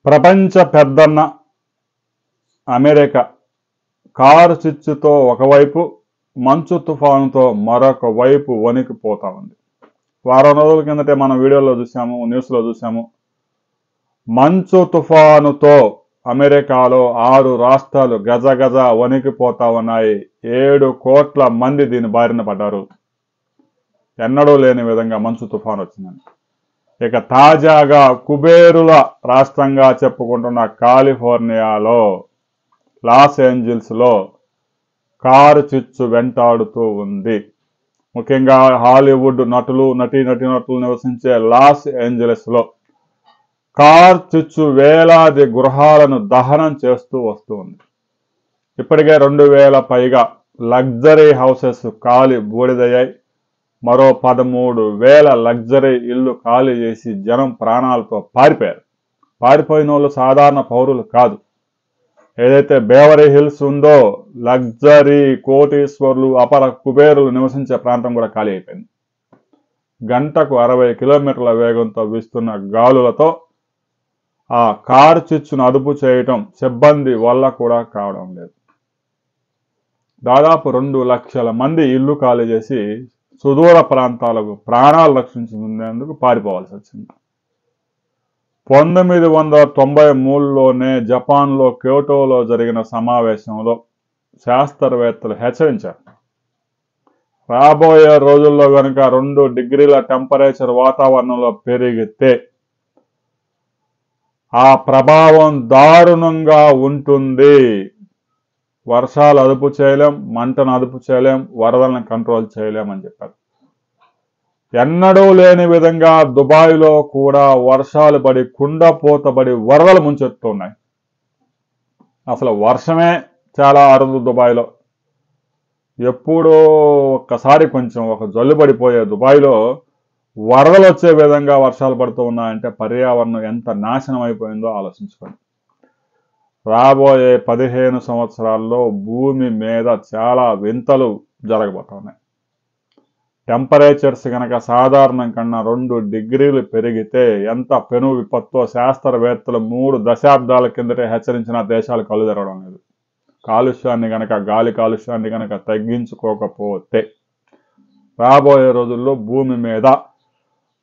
ప్రపంచ పెద్దన్న America car చిచ్చుతో ఒకవైపు, మంచు తుఫానుతో మరొక వైపు వణికిపోతా ఉంది. వారం రోజుల కిందటే మనం వీడియోలో చూసాము, న్యూస్లో చూసాము. మంచు తుఫానుతో అమెరికాలో 6 రాష్ట్రాలు గజగజ వణికిపోతా ఉన్నాయి. 7 కోట్ల మంది దీని బారిన పడ్డారు. ఎన్నడూ లేని విధంగా మంచు తుఫాను వచ్చిందని. ఇక తాజాగా కుబేరుల రాష్ట్రంగా చెప్పుకుంటున్న కాలిఫోర్నియాలో, లాస్ ఏంజల్స్లో కారు చిచ్చు వెంటాడుతూ ఉంది. ముఖ్యంగా హాలీవుడ్ నటులు, నటీనటులు నివసించే లాస్ ఏంజలస్లో కార్ చిచ్చు వేలాది గృహాలను దహనం చేస్తూ వస్తుంది. ఇప్పటికే 2000 పైగా లగ్జరీ హౌసెస్ కాలి బూడిదయ్యాయి. మరో 13,000 లగ్జరీ ఇల్లు ఖాళీ చేసి జనం ప్రాణాలతో పారిపోయారు. పారిపోయిన వాళ్ళు సాధారణ పౌరులు కాదు. ఏదైతే బేవరీ హిల్స్ ఉందో, లగ్జరీ కోటీశ్వర్లు, అపర కుబేరులు నివసించే ప్రాంతం కూడా ఖాళీ అయిపోయింది. గంటకు 60 కిలోమీటర్ల వేగంతో వీస్తున్న గాలులతో ఆ కారు చిచ్చును అదుపు చేయటం సిబ్బంది వల్ల కూడా కావడం లేదు. దాదాపు 2 లక్షల మంది ఇల్లు ఖాళీ చేసి సుదూర ప్రాంతాలకు ప్రాణాలు రక్షించుకునేందుకు పారిపోవాల్సి వచ్చింది. 1993లోనే జపాన్లో క్యోటోలో జరిగిన సమావేశంలో శాస్త్రవేత్తలు హెచ్చరించారు. రాబోయే రోజుల్లో కనుక 2 డిగ్రీల టెంపరేచర్ వాతావరణంలో పెరిగితే ఆ ప్రభావం దారుణంగా ఉంటుంది. వర్షాలు అదుపు చేయలేం, మంటను అదుపు చేయలేం, వరదలను కంట్రోల్ చేయలేమని చెప్పారు. ఎన్నడూ లేని విధంగా దుబాయ్లో కూడా వర్షాలు పడి, కుండపోతబడి వరదలు ముంచెత్తున్నాయి. అసలు వర్షమే చాలా అరుదు దుబాయ్లో. ఎప్పుడో ఒక్కసారి కొంచెం ఒక జల్లు పడిపోయే దుబాయ్లో వరదలు వచ్చే విధంగా వర్షాలు పడుతూ ఉన్నాయంటే పర్యావరణం ఎంత నాశనం అయిపోయిందో ఆలోచించుకోండి. రాబోయే 15 సంవత్సరాల్లో భూమి మీద చాలా వింతలు జరగబోతున్నాయి. టెంపరేచర్స్ కనుక సాధారణం కన్నా 2 డిగ్రీలు పెరిగితే ఎంత పెను విపత్తో శాస్త్రవేత్తలు 3 దశాబ్దాల కిందటే హెచ్చరించిన దేశాలు కళ్ళు తెరవడం లేదు. కాలుష్యాన్ని కనుక, గాలి కాలుష్యాన్ని కనుక తగ్గించుకోకపోతే రాబోయే రోజుల్లో భూమి మీద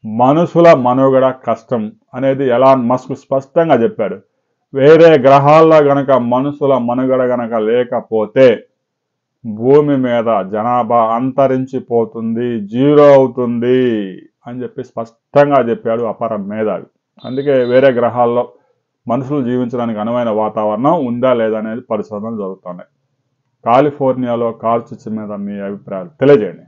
మనుషుల మనుగడ కష్టం అనేది ఎలాన్ మస్క్ స్పష్టంగా చెప్పాడు. వేరే గ్రహాల్లో గనక మనుషుల మనుగడ గనక లేకపోతే భూమి మీద జనాభా అంతరించిపోతుంది, 0 అవుతుంది అని చెప్పి స్పష్టంగా చెప్పాడు అపర మేధావి. అందుకే వేరే గ్రహాల్లో మనుషులు జీవించడానికి అనువైన వాతావరణం ఉందా లేదా అనేది పరిశోధనలు జరుగుతున్నాయి. కాలిఫోర్నియాలో కారు చిచ్చు మీద మీ అభిప్రాయాలు తెలియజేయండి.